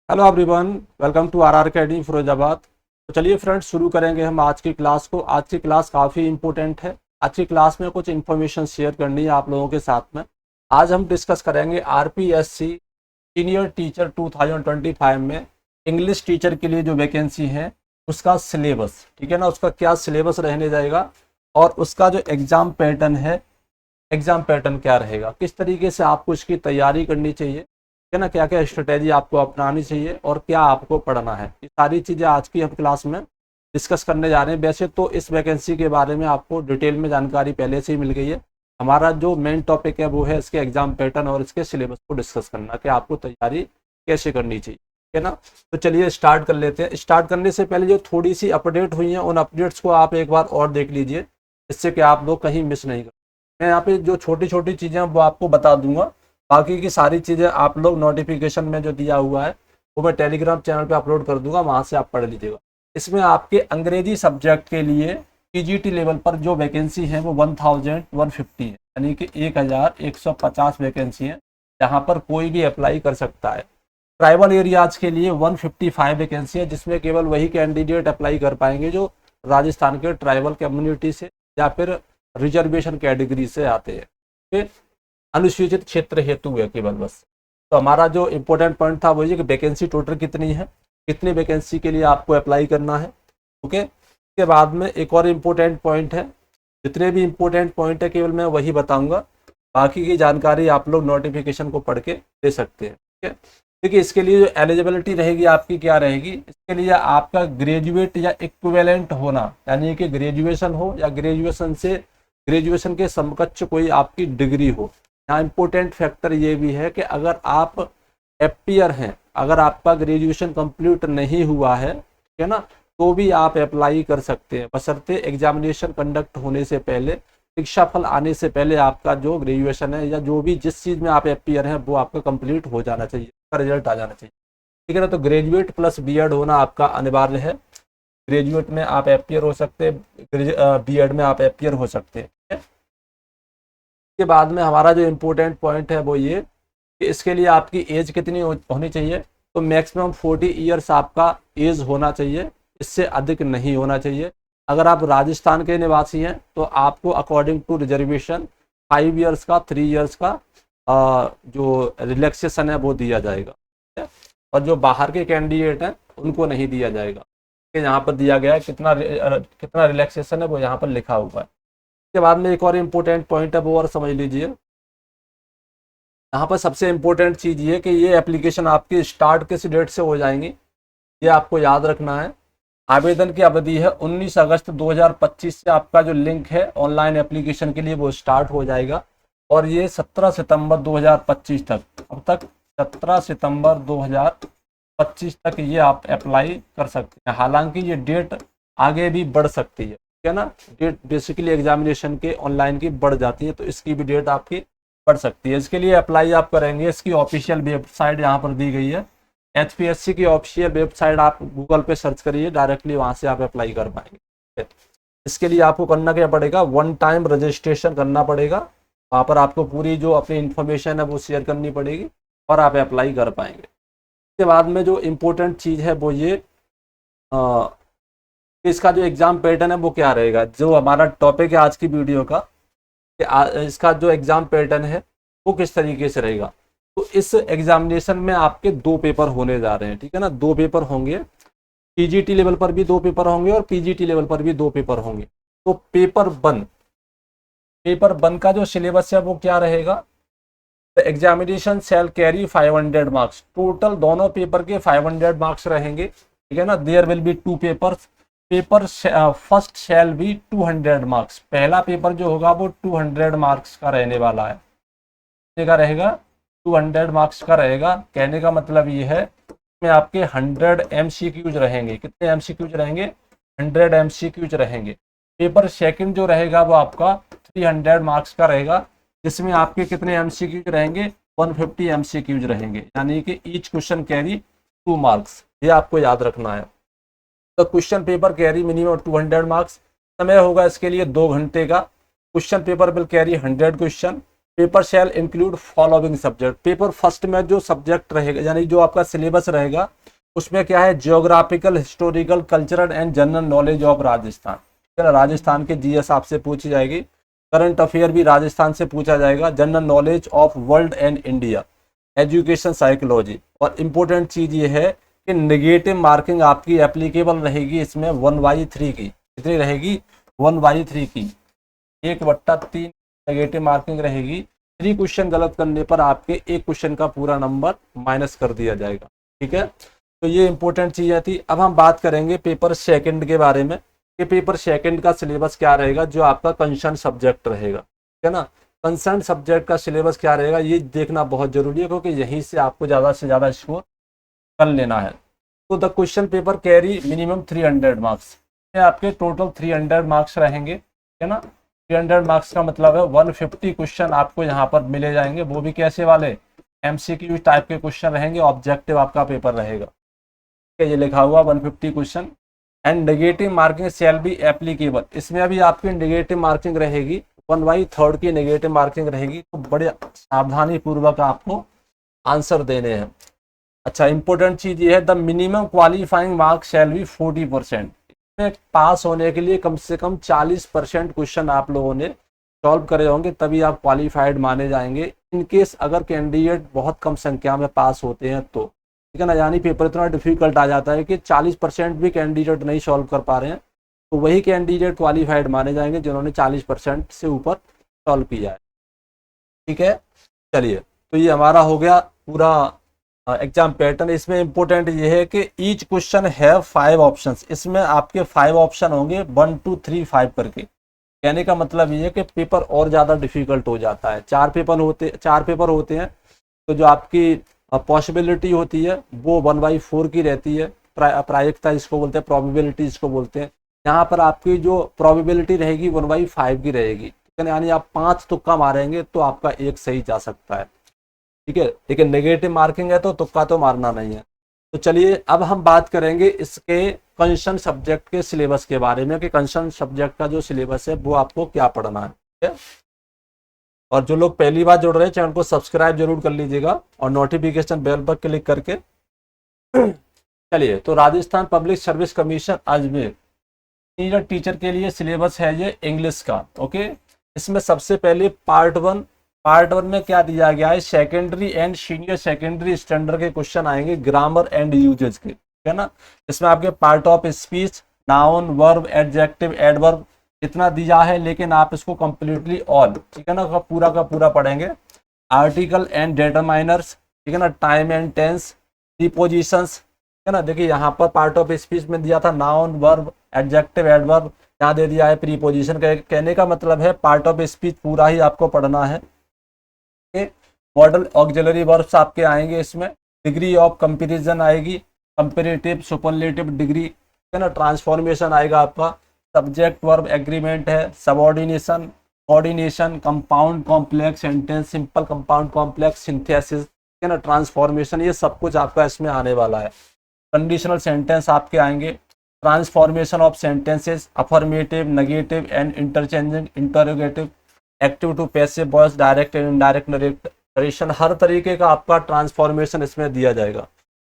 Hello everyone, welcome to RR academy Firozabad. तो चलिए friends, शुरू करेंगे हम आज की क्लास को। आज की क्लास काफ़ी इंपॉर्टेंट है। आज की क्लास में कुछ इन्फॉर्मेशन शेयर करनी है आप लोगों के साथ में। आज हम डिस्कस करेंगे आरपीएससी सीनियर टीचर 2025 में इंग्लिश टीचर के लिए जो वैकेंसी है उसका सिलेबस, ठीक है ना, उसका क्या सिलेबस रहने जाएगा और उसका जो एग्ज़ाम पैटर्न है, एग्ज़ाम पैटर्न क्या रहेगा, किस तरीके से आपको इसकी तैयारी करनी चाहिए, है ना, क्या क्या स्ट्रेटेजी आपको अपनानी चाहिए और क्या आपको पढ़ना है। ये सारी चीज़ें आज की हम क्लास में डिस्कस करने जा रहे हैं। वैसे तो इस वैकेंसी के बारे में आपको डिटेल में जानकारी पहले से ही मिल गई है। हमारा जो मेन टॉपिक है वो है इसके एग्जाम पैटर्न और इसके सिलेबस को डिस्कस करना कि आपको तैयारी कैसे करनी चाहिए, ठीक है ना। तो चलिए स्टार्ट कर लेते हैं। स्टार्ट करने से पहले जो थोड़ी सी अपडेट हुई है उन अपडेट्स को आप एक बार और देख लीजिए, जिससे कि आप लोग कहीं मिस नहीं कर। मैं यहाँ पे जो छोटी छोटी चीज़ें हैं वो आपको बता दूंगा, बाकी की सारी चीज़ें आप लोग नोटिफिकेशन में जो दिया हुआ है वो मैं टेलीग्राम चैनल पे अपलोड कर दूंगा, वहाँ से आप पढ़ लीजिएगा। इसमें आपके अंग्रेजी सब्जेक्ट के लिए पीजीटी लेवल पर जो वैकेंसी है वो 1150 है, यानी कि 1150 वैकेंसी है, जहाँ पर कोई भी अप्लाई कर सकता है। ट्राइबल एरियाज के लिए 155 वैकेंसी है, जिसमें केवल वही कैंडिडेट अप्लाई कर पाएंगे जो राजस्थान के ट्राइबल कम्युनिटी से या फिर रिजर्वेशन कैटेगरी से आते हैं, ठीक है? अनुसूचित क्षेत्र हेतु है केवल बस। तो हमारा जो इम्पोर्टेंट पॉइंट था वो ये कि वैकेंसी टोटल कितनी है, कितनी वैकेंसी के लिए आपको अप्लाई करना है, ओके। इसके बाद में एक और इम्पोर्टेंट पॉइंट है, जितने भी इम्पोर्टेंट पॉइंट है केवल मैं वही बताऊंगा, बाकी की जानकारी आप लोग नोटिफिकेशन को पढ़ के दे सकते हैं, ठीक है। देखिए, इसके लिए जो एलिजिबिलिटी रहेगी आपकी क्या रहेगी, इसके लिए आपका ग्रेजुएट या इक्विवेलेंट होना, यानी कि ग्रेजुएशन हो या ग्रेजुएशन के समकक्ष कोई आपकी डिग्री हो। यहाँ इम्पोर्टेंट फैक्टर ये भी है कि अगर आप एफपीआर हैं, अगर आपका ग्रेजुएशन कंप्लीट नहीं हुआ है, ठीक है ना, तो भी आप अप्लाई कर सकते हैं, बशर्ते एग्जामिनेशन कंडक्ट होने से पहले, शिक्षा फल आने से पहले आपका जो ग्रेजुएशन है या जो भी जिस चीज़ में आप एफपीआर हैं वो आपका कंप्लीट हो जाना चाहिए, उसका रिजल्ट आ जाना चाहिए, ठीक है ना। तो ग्रेजुएट प्लस बीएड होना आपका अनिवार्य है। ग्रेजुएट में आप एफपीआर हो सकते हैं, बीएड में आप एफपीआर हो सकते हैं। के बाद में हमारा जो इम्पोर्टेंट पॉइंट है वो ये कि इसके लिए आपकी एज कितनी होनी चाहिए। तो मैक्सिमम 40 ईयर्स आपका एज होना चाहिए, इससे अधिक नहीं होना चाहिए। अगर आप राजस्थान के निवासी हैं तो आपको अकॉर्डिंग टू रिजर्वेशन 5 ईयर्स का, 3 ईयर्स का जो रिलैक्सेशन है वो दिया जाएगा, ठीक है? और जो बाहर के कैंडिडेट हैं उनको नहीं दिया जाएगा। यहाँ पर दिया गया है कितना कितना रिलैक्सेशन है वो यहाँ पर लिखा हुआ है। के बाद में एक और इम्पोर्टेंट पॉइंट है वो और समझ लीजिए। यहाँ पर सबसे इम्पोर्टेंट चीज़ ये कि ये एप्लीकेशन आपकी स्टार्ट किस डेट से हो जाएंगी, ये आपको याद रखना है। आवेदन की अवधि है 19 अगस्त 2025 से आपका जो लिंक है ऑनलाइन एप्लीकेशन के लिए वो स्टार्ट हो जाएगा और ये 17 सितंबर 2025 तक, अब तक 17 सितंबर 2025 तक ये आप अप्लाई कर सकते हैं। हालांकि ये डेट आगे भी बढ़ सकती है, ठीक है ना। डेट बेसिकली एग्जामिनेशन के ऑनलाइन की बढ़ जाती है, तो इसकी भी डेट आपकी बढ़ सकती है। इसके लिए अप्लाई आप करेंगे, इसकी ऑफिशियल वेबसाइट यहाँ पर दी गई है, एचपीएससी की ऑफिशियल वेबसाइट, आप गूगल पे सर्च करिए, डायरेक्टली वहाँ से आप अप्लाई कर पाएंगे। इसके लिए आपको करना क्या पड़ेगा, 1 टाइम रजिस्ट्रेशन करना पड़ेगा, वहाँ पर आपको पूरी जो अपनी इन्फॉर्मेशन है वो शेयर करनी पड़ेगी और आप अप्लाई कर पाएंगे। इसके बाद में जो इम्पोर्टेंट चीज़ है वो ये इसका जो एग्ज़ाम पैटर्न है वो क्या रहेगा। जो हमारा टॉपिक है आज की वीडियो का कि इसका जो एग्ज़ाम पैटर्न है वो किस तरीके से रहेगा। तो इस एग्जामिनेशन में आपके 2 पेपर होने जा रहे हैं, ठीक है ना, 2 पेपर होंगे। पीजीटी लेवल पर भी 2 पेपर होंगे और पीजीटी लेवल पर भी 2 पेपर होंगे। तो पेपर 1 का जो सिलेबस है वो क्या रहेगा। The examination shall carry 500 marks, total दोनों पेपर के 500 मार्क्स रहेंगे, ठीक है ना। There will be 2 papers, paper first shall be 200 marks, पहला पेपर जो होगा वो 200 मार्क्स का रहने वाला है, कितने का रहेगा, 200 मार्क्स का रहेगा। कहने का मतलब ये है में आपके 100 एमसीक्यूज रहेंगे। कितने एमसीक्यूज रहेंगे, 100 एमसीक्यूज रहेंगे। पेपर सेकंड जो रहेगा वो आपका 300 मार्क्स का रहेगा, जिसमें आपके कितने एमसीक्यूज रहेंगे, 150 एमसीक्यूज रहेंगे, यानी कि ईच क्वेश्चन कैरी 2 मार्क्स, ये आपको याद रखना है। तो question paper carry minimum 200 marks. समय होगा इसके लिए 2 घंटे का। Question paper will carry 100 question, paper shall include following subject. Paper first में जो सब्जेक्ट रहेगा यानी जो आपका सिलेबस रहेगा उसमें क्या है, geographical, historical, cultural and general knowledge of Rajasthan. ठीक है ना, राजस्थान के जीएस आपसे पूछी जाएगी, करंट अफेयर भी राजस्थान से पूछा जाएगा, general knowledge of world and India, education psychology. और इम्पोर्टेंट चीज ये है कि नेगेटिव मार्किंग आपकी एप्लीकेबल रहेगी इसमें 1/3 की। कितनी रहेगी? 1/3 की, 1/3 नेगेटिव मार्किंग रहेगी। 3 क्वेश्चन गलत करने पर आपके एक क्वेश्चन का पूरा नंबर माइनस कर दिया जाएगा। ठीक है, तो ये इंपॉर्टेंट चीजें थी। अब हम बात करेंगे पेपर सेकंड के बारे में कि पेपर सेकंड का सिलेबस क्या रहेगा, जो आपका कंसर्न सब्जेक्ट रहेगा। ठीक है ना, कंसर्न सब्जेक्ट का सिलेबस क्या रहेगा ये देखना बहुत जरूरी है, क्योंकि यहीं से आपको ज़्यादा से ज़्यादा स्कोर कर लेना है। तो the question paper carry minimum 300 marks, आपके टोटल 300 मार्क्स रहेंगे। है ना, 300 मार्क्स का मतलब है 150 क्वेश्चन आपको यहाँ पर मिले जाएंगे, वो भी कैसे वाले, एमसीक्यू टाइप के क्वेश्चन रहेंगे, ऑब्जेक्टिव आपका पेपर रहेगा। ये लिखा हुआ 150 question. And negative marking shall be applicable, इसमें अभी आपकी नेगेटिव मार्किंग रहेगी, 1/3 की नेगेटिव मार्किंग रहेगी, तो बड़े सावधानी पूर्वक आपको आंसर देने हैं। अच्छा, इंपॉर्टेंट चीज ये है, the minimum qualifying marks shall be 40%। इसमें पास होने के लिए कम से कम 40% क्वेश्चन आप लोगों ने सॉल्व करे होंगे, तभी आप क्वालिफाइड माने जाएंगे। इनकेस अगर कैंडिडेट बहुत कम संख्या में पास होते हैं तो, ठीक है ना, यानी पेपर इतना डिफिकल्ट आ जाता है कि 40% भी कैंडिडेट नहीं सॉल्व कर पा रहे हैं, तो वही कैंडिडेट क्वालिफाइड माने जाएंगे जिन्होंने 40% से ऊपर सॉल्व किया है। ठीक है, चलिए, तो ये हमारा हो गया पूरा एग्जाम पैटर्न। इसमें इंपॉर्टेंट ये है कि ईच क्वेश्चन है 5 ऑप्शंस, इसमें आपके 5 ऑप्शन होंगे 1 2 3 5 करके। कहने का मतलब ये है कि पेपर और ज़्यादा डिफिकल्ट हो जाता है। 4 पेपर होते हैं, तो जो आपकी पॉसिबिलिटी होती है वो 1/4 की रहती है, प्रायिकता इसको बोलते हैं, प्रोबेबिलिटी इसको बोलते हैं। यहाँ पर आपकी जो प्रोबेबिलिटी रहेगी 1/5 की रहेगी, यानी आप 5 तुक्का मारेंगे तो आपका एक सही जा सकता है। ठीक है, लेकिन नेगेटिव मार्किंग है तो तुक्का तो मारना नहीं है। तो चलिए अब हम बात करेंगे इसके कंसर्न सब्जेक्ट के सिलेबस के बारे में कि कंसर्न सब्जेक्ट का जो सिलेबस है वो आपको क्या पढ़ना है। ठीक है, और जो लोग पहली बार जुड़ रहे हैं चैनल को सब्सक्राइब जरूर कर लीजिएगा और नोटिफिकेशन बेल पर क्लिक करके। चलिए, तो Rajasthan public service commission Ajmer senior teacher के लिए सिलेबस है ये इंग्लिश का। ओके, इसमें सबसे पहले पार्ट वन में क्या दिया गया है, secondary and senior secondary standard के क्वेश्चन आएंगे, ग्रामर एंड यूजेज के। ठीक है ना, इसमें आपके part of speech, noun, verb, adjective, adverb इतना दिया है, लेकिन आप इसको कंप्लीटली ऑल, ठीक है ना, पूरा का पूरा पढ़ेंगे। आर्टिकल एंड डिटरमाइनर्स, ठीक है ना, टाइम एंड टेंस, प्रीपोजिशंस, ठीक है ना। देखिए यहाँ पर पार्ट ऑफ स्पीच में दिया था नाउन, वर्ब, एडजेक्टिव, एडवर्ब, क्या दे दिया है, प्रीपोजिशन। कहने का मतलब है पार्ट ऑफ स्पीच पूरा ही आपको पढ़ना है। मॉडल ऑक्सिलरी वर्ब्स आपके आएंगे इसमें, डिग्री ऑफ कंपैरिजन आएगी, कंपैरेटिव, सुपरलेटिव डिग्री, ठीक है ना, ट्रांसफॉर्मेशन आएगा आपका, सब्जेक्ट वर्ब एग्रीमेंट है, subordination, coordination, compound complex sentence, simple compound complex, synthesis, ठीक है ना, ट्रांसफॉर्मेशन, ये सब कुछ आपका इसमें आने वाला है। कंडीशनल सेंटेंस आपके आएंगे, transformation of sentences, affirmative, negative and interchanging, interrogative, active to passive voice, direct and indirect narration, हर तरीके का आपका ट्रांसफॉर्मेशन इसमें दिया जाएगा।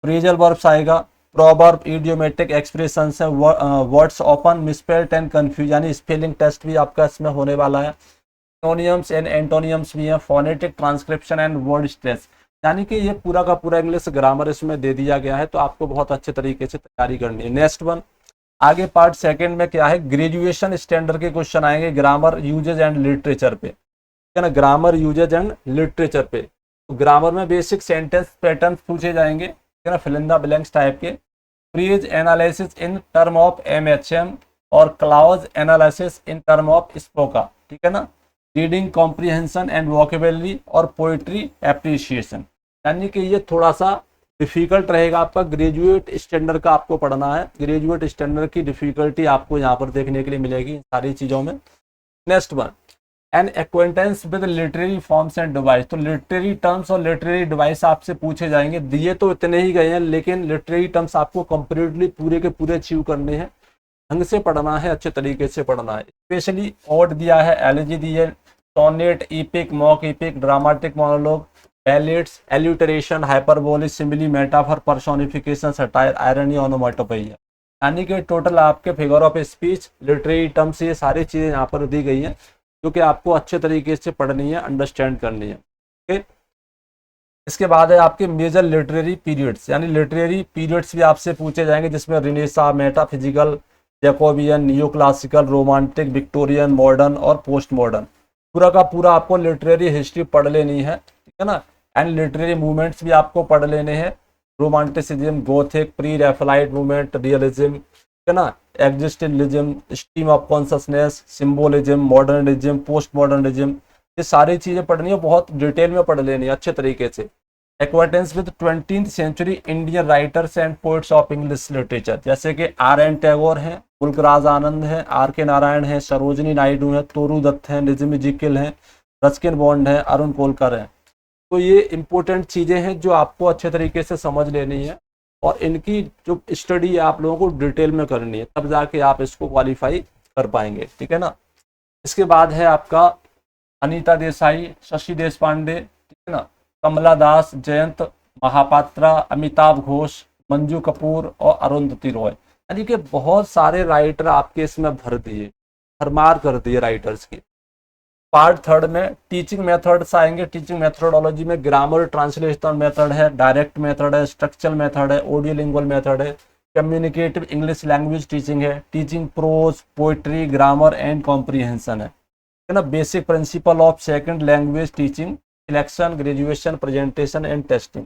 फ्रेजल वर्ब्स आएगा, प्रोवर्ब, इडियोमेटिक एक्सप्रेशंस है, words often, misspelled and confuse, यानी स्पेलिंग टेस्ट भी आपका इसमें होने वाला है। सिनोनिम्स एंड एंटोनियम्स भी है, phonetic transcription and word stress, यानी कि ये पूरा का पूरा इंग्लिश ग्रामर इसमें दे दिया गया है, तो आपको बहुत अच्छे तरीके से तैयारी करनी है। नेक्स्ट वन, आगे पार्ट सेकंड में क्या है, ग्रेजुएशन स्टैंडर्ड के क्वेश्चन आएंगे, ग्रामर, यूजेज एंड लिटरेचर पे, ठीक है ना, ग्रामर, यूजेज एंड लिटरेचर पे। तो ग्रामर में बेसिक सेंटेंस पैटर्न पूछे जाएंगे, ठीक है ना, fill in the blanks type के, phrase analysis in term of MHM और clause analysis in term of SPOCA, ठीक है ना, रीडिंग कॉम्प्रिहेंशन एंड वोकेबुलरी और पोइट्री एप्रिसिएशन, यानी कि ये थोड़ा सा डिफिकल्ट रहेगा आपका। ग्रेजुएट स्टैंडर्ड का आपको पढ़ना है, ग्रेजुएट स्टैंडर्ड की डिफिकल्टी आपको यहाँ पर देखने के लिए मिलेगी सारी चीज़ों में। Next one, an acquaintance with literary forms and device, तो लिटरेरी टर्म्स और लिटरेरी डिवाइस आपसे पूछे जाएंगे, दिए तो इतने ही गए हैं, लेकिन लिटरेरी टर्म्स आपको कंप्लीटली पूरे के पूरे अचीव करने हैं, ढंग से पढ़ना है, अच्छे तरीके से पढ़ना है। स्पेशली ऑड दिया है, एलजी दी है, sonnet, epic, mock epic, dramatic monologue, ballads, alliteration, hyperbolic, simile, metaphor, personification, satire, irony, onomatopoeia, यानी कि टोटल आपके figure of speech, literary terms, ये सारी चीज़ें यहाँ पर दी गई हैं जो कि आपको अच्छे तरीके से पढ़नी है, अंडरस्टैंड करनी है। ओके, इसके बाद है आपके मेजर लिटरेरी पीरियड्स, यानी लिटरेरी पीरियड्स भी आपसे पूछे जाएंगे, जिसमें renaissance, metaphysical, Jacobean, neo classical, romantic, Victorian, modern और पोस्ट मॉडर्न। पूरा का पूरा आपको लिटरेरी हिस्ट्री पढ़ लेनी है, ठीक है ना। एंड लिटरेरी मूवमेंट्स भी आपको पढ़ लेने हैं, romanticism, Gothic, pre Raphaelite movement, realism, ठीक है ना, existentialism, stream of consciousness, symbolism, modernism, post modernism, ये सारी चीजें पढ़नी है, बहुत डिटेल में पढ़ लेनी है अच्छे तरीके से। Acquaintance with 20th century Indian writers and poets of English literature, जैसे कि R.N. टैगोर हैं, मुल्कराज आनंद हैं, R.K. नारायण हैं, सरोजिनी नायडू हैं, तोरू दत्त हैं, निजमी जिकिल हैं, रस्किन बॉन्ड हैं, अरुण कोलकर हैं। तो ये इंपॉर्टेंट चीजें हैं जो आपको अच्छे तरीके से समझ लेनी है, और इनकी जो स्टडी आप लोगों को डिटेल में करनी है, तब जाके आप इसको क्वालिफाई कर पाएंगे, ठीक है ना। इसके बाद है आपका अनीता देसाई, शशि देश पांडे, ठीक है ना, कमला दास, जयंत महापात्रा, अमिताभ घोष, मंजू कपूर और अरुंधति रॉय, यानी कि बहुत सारे राइटर आपके इसमें भर दिए, भरमार कर दिए राइटर्स की। पार्ट थर्ड में टीचिंग मेथड्स आएंगे। टीचिंग मेथडोलॉजी में ग्रामर ट्रांसलेशन मेथड है, डायरेक्ट मेथड है, स्ट्रक्चरल मेथड है, ऑडियो लिंगुअल मेथड है, कम्युनिकेटिव इंग्लिश लैंग्वेज टीचिंग है, teaching prose, poetry, grammar and comprehension है ना, basic principle of second language teaching, selection, graduation, presentation and testing.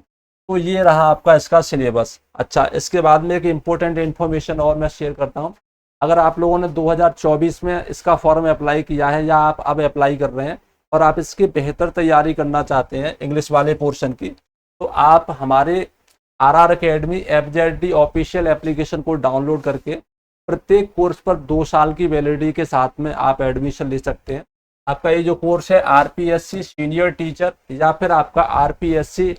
तो ये रहा आपका इसका सिलेबस। अच्छा, इसके बाद में एक इम्पोर्टेंट इन्फॉर्मेशन और मैं शेयर करता हूँ। अगर आप लोगों ने 2024 में इसका फॉर्म अप्लाई किया है या आप अब अप्लाई कर रहे हैं और आप इसकी बेहतर तैयारी करना चाहते हैं इंग्लिश वाले पोर्शन की, तो आप हमारे RR academy FZD official application को डाउनलोड करके प्रत्येक कोर्स पर 2 साल की वैलिडिटी के साथ में आप एडमिशन ले सकते हैं। आपका ये जो कोर्स है RPSC सीनियर टीचर या फिर आपका RPSC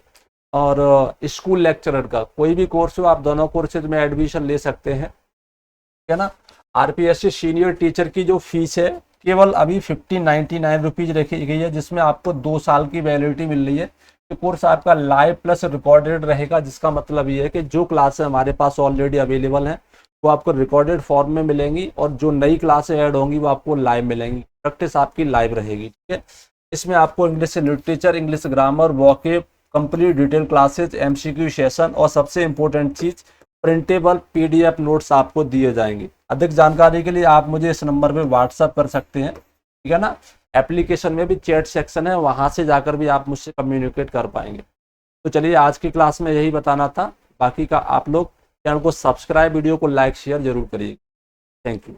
और स्कूल लेक्चरर का कोई भी कोर्स हो, आप दोनों कोर्सेज में एडमिशन ले सकते हैं, ठीक है ना। RPSC सीनियर टीचर की जो फीस है केवल अभी 1599 रुपीज रखी गई है, जिसमें आपको 2 साल की वैलिडिटी मिल रही है। ये कोर्स आपका लाइव प्लस रिकॉर्डेड रहेगा, जिसका मतलब ये है कि जो क्लासेस हमारे पास ऑलरेडी अवेलेबल हैं वो आपको रिकॉर्डेड फॉर्म में मिलेंगी, और जो नई क्लासें ऐड होंगी वो आपको लाइव मिलेंगी, प्रैक्टिस आपकी लाइव रहेगी, ठीक है। इसमें आपको English literature, English grammar, vocab, complete detail classes, MCQ session और सबसे इंपॉर्टेंट चीज प्रिंटेबल PDF नोट्स आपको दिए जाएंगे। अधिक जानकारी के लिए आप मुझे इस नंबर पे व्हाट्सअप कर सकते हैं, ठीक है ना। एप्लीकेशन में भी चैट सेक्शन है, वहां से जाकर भी आप मुझसे कम्युनिकेट कर पाएंगे। तो चलिए, आज की क्लास में यही बताना था। बाकी का आप लोग चैनल को सब्सक्राइब, वीडियो को लाइक शेयर जरूर करिए। Thank you.